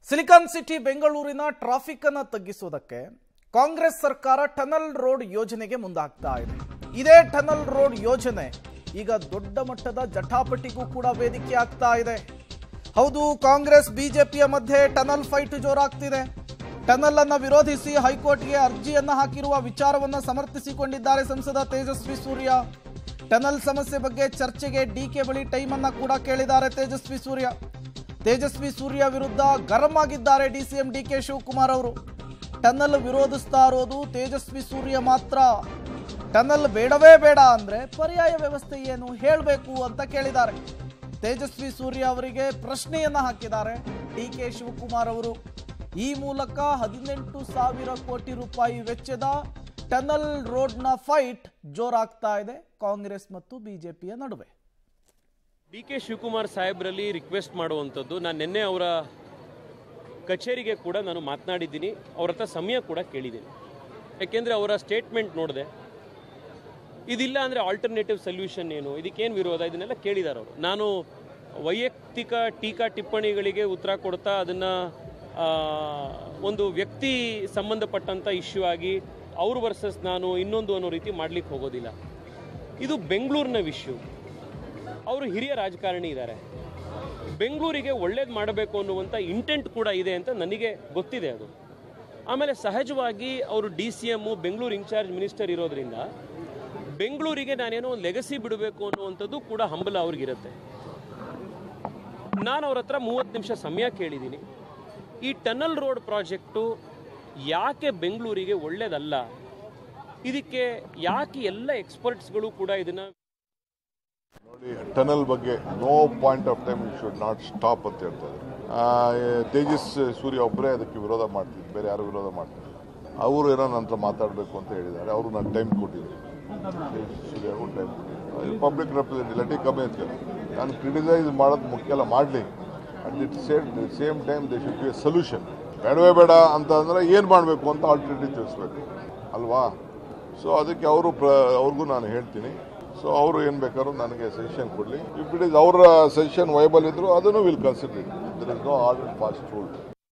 Silicon city ಬೆಂಗಳೂರಿನ traffic ಅನ್ನು ತಗ್ಗಿಸುವುದಕ್ಕೆ ಕಾಂಗ್ರೆಸ್ ಸರ್ಕಾರ ಟನಲ್ ರೋಡ್ ಯೋಜನೆಗೆ ಮುಂದಾಗ್ತಾ ಇದೆ. ಇದೇ ಟನಲ್ ರೋಡ್ ಯೋಜನೆ ಈಗ ದೊಡ್ಡ ಮಟ್ಟದ ಜಟಾಪಟಿಗೂ ಕೂಡ ವೇದಿಕೆ ಆಗ್ತಾ ಇದೆ. ಹೌದು, ಕಾಂಗ್ರೆಸ್ ಬಿಜೆಪಿಯ ಮಧ್ಯೆ ಟನಲ್ ಫೈಟ್ ಜೋರಾಗ್ತಿದೆ. ಟನಲ್ ಅನ್ನು ವಿರೋಧಿಸಿ ಹೈಕೋರ್ಟ್ಗೆ ಅರ್ಜಿಯನ್ನ ಹಾಕಿರುವ ವಿಚಾರವನ್ನು ಸಮರ್ಥಿಸಿಕೊಂಡಿದ್ದಾರೆ ಸಂಸದ ತೇಜಸ್ವಿ ಸೂರ್ಯ. ಟನಲ್ ಸಮಸ್ಯೆ ಬಗ್ಗೆ ಚರ್ಚೆಗೆ ಡಿಕೆ ಬಳಿ ಟೈಮ್ ಅನ್ನ ಕೂಡ ಕೇಳಿದ್ದಾರೆ ತೇಜಸ್ವಿ ಸೂರ್ಯ. ತೇಜಸ್ವಿ ಸೂರ್ಯ ವಿರುದ್ಧ ಗರಂ ಆಗಿದ್ದಾರೆ ಡಿಸಿಎಂ ಡಿಕೆ ಶಿವಕುಮಾರ್ ಅವರು. ಟನಲ್ ವಿರೋಧಿಸ್ತಾ ಇರೋದು ತೇಜಸ್ವಿ ಸೂರ್ಯ ಮಾತ್ರ. ಟನಲ್ ಬೇಡವೇ ಬೇಡ ಅಂದ್ರೆ ಪರ್ಯಾಯ ವ್ಯವಸ್ಥೆ ಏನು ಹೇಳಬೇಕು ಅಂತ ಕೇಳಿದ್ದಾರೆ. ತೇಜಸ್ವಿ ಸೂರ್ಯ ಅವರಿಗೆ ಪ್ರಶ್ನೆಯನ್ನ ಹಾಕಿದ್ದಾರೆ ಡಿಕೆ ಶಿವಕುಮಾರ್ ಅವರು. ಈ ಮೂಲಕ 18,000 ಕೋಟಿ ರೂಪಾಯಿ ವೆಚ್ಚದ ಟನಲ್ ರೋಡ್ನ ಫೈಟ್ ಜೋರಾಗ್ತಾ ಇದೆ ಕಾಂಗ್ರೆಸ್ ಮತ್ತು ಬಿಜೆಪಿಯ ನಡುವೆ. ಡಿಕೆ ಶಿವಕುಮಾರ್ ಸಾಹೇಬ್ರಲ್ಲಿ ರಿಕ್ವೆಸ್ಟ್ ಮಾಡುವಂಥದ್ದು, ನಾನು ನಿನ್ನೆ ಅವರ ಕಚೇರಿಗೆ ಕೂಡ ನಾನು ಮಾತನಾಡಿದ್ದೀನಿ, ಅವ್ರ ಹತ್ರ ಸಮಯ ಕೂಡ ಕೇಳಿದ್ದೀನಿ. ಯಾಕೆಂದರೆ ಅವರ ಸ್ಟೇಟ್ಮೆಂಟ್ ನೋಡಿದೆ, ಇದಿಲ್ಲ ಅಂದರೆ ಆಲ್ಟರ್ನೇಟಿವ್ ಸೊಲ್ಯೂಷನ್ ಏನು, ಇದಕ್ಕೇನು ವಿರೋಧ, ಇದನ್ನೆಲ್ಲ ಕೇಳಿದ್ದಾರೆ ಅವರು. ನಾನು ವೈಯಕ್ತಿಕ ಟೀಕಾ ಟಿಪ್ಪಣಿಗಳಿಗೆ ಉತ್ತರ ಕೊಡ್ತಾ ಅದನ್ನು ಒಂದು ವ್ಯಕ್ತಿ ಸಂಬಂಧಪಟ್ಟಂಥ ಇಶ್ಯೂ ಆಗಿ ಅವರು ವರ್ಸಸ್ ನಾನು ಇನ್ನೊಂದು ಅನ್ನೋ ರೀತಿ ಮಾಡಲಿಕ್ಕೆ ಹೋಗೋದಿಲ್ಲ. ಇದು ಬೆಂಗಳೂರಿನ ವಿಷಯ. ಅವರು ಹಿರಿಯ ರಾಜಕಾರಣಿ ಇದ್ದಾರೆ, ಬೆಂಗಳೂರಿಗೆ ಒಳ್ಳೇದು ಮಾಡಬೇಕು ಅನ್ನುವಂಥ ಇಂಟೆಂಟ್ ಕೂಡ ಇದೆ ಅಂತ ನನಗೆ ಗೊತ್ತಿದೆ ಅದು. ಆಮೇಲೆ ಸಹಜವಾಗಿ ಅವರು DCM ಬೆಂಗಳೂರು ಇನ್ಚಾರ್ಜ್ ಮಿನಿಸ್ಟರ್ ಇರೋದ್ರಿಂದ ಬೆಂಗಳೂರಿಗೆ ನಾನೇನೋ ಒಂದು ಲೆಗಸಿ ಬಿಡಬೇಕು ಅನ್ನುವಂಥದ್ದು ಕೂಡ ಹಂಬಲ ಅವ್ರಿಗಿರುತ್ತೆ. ನಾನು ಅವ್ರ ಹತ್ರ 30 ನಿಮಿಷ ಸಮಯ ಕೇಳಿದ್ದೀನಿ. ಈ ಟನಲ್ ರೋಡ್ ಪ್ರಾಜೆಕ್ಟು ಯಾಕೆ ಬೆಂಗಳೂರಿಗೆ ಒಳ್ಳೇದಲ್ಲ, ಇದಕ್ಕೆ ಯಾಕೆ ಎಲ್ಲ ಎಕ್ಸ್ಪರ್ಟ್ಸ್ಗಳು ಕೂಡ ಇದನ್ನು ನೋಡಿ, ಟನಲ್ ಬಗ್ಗೆ no point of time should not stop ಅಂತ ಹೇಳ್ತಾರೆ. ತೇಜಸ್ ಸೂರ್ಯ ಒಬ್ಬರೇ ಅದಕ್ಕೆ ವಿರೋಧ ಮಾಡ್ತಿದ್ರು, ಬೇರೆ ಯಾರು ವಿರೋಧ ಮಾಡ್ತಿದ್ರು. ಅವರು ಏನೋ ನನ್ನ ಹತ್ರ ಮಾತಾಡಬೇಕು ಅಂತ ಹೇಳಿದ್ದಾರೆ. ಅವರು ನಾನು ಟೈಮ್ ಕೊಟ್ಟಿದ್ದೀನಿ, ಸೂರ್ಯ ಅವರು ಟೈಮ್ ಕೊಟ್ಟಿದ್ದೀನಿ. ಪಬ್ಲಿಕ್ ರೆಪ್ರೆಸೆಂಟೇಟಿವ್ ಕಮ್ಮಿ ಅಂತ ನಾನು ಕ್ರಿಟಿಸೈಸ್ ಮಾಡೋದು ಮುಖ್ಯ ಅಲ್ಲ, ಮಾಡಲಿ. At the same time they should be A solution. ಬೇಡವೇ ಬೇಡ ಅಂತ ಅಂದರೆ ಏನು ಮಾಡಬೇಕು ಅಂತ ಆಲ್ಟರ್ನೇಟಿವ್ ತಿಳಿಸ್ಬೇಕು ಅಲ್ವಾ. ಸೊ ಅದಕ್ಕೆ ಅವ್ರಿಗೂ ನಾನು ಹೇಳ್ತೀನಿ. ಸೊ ಅವರು ಏನು ಬೇಕಾದ್ರೂ ನನಗೆ ಸಜೆಷನ್ ಕೊಡಲಿ. ಇಫ್ ಇಟ್ ಇಸ್ ಅವರ ಸಜೆಷನ್ ವೈಬಲ್ ಇದ್ರು ಅದನ್ನು will consider it. There is no hard and fast rule.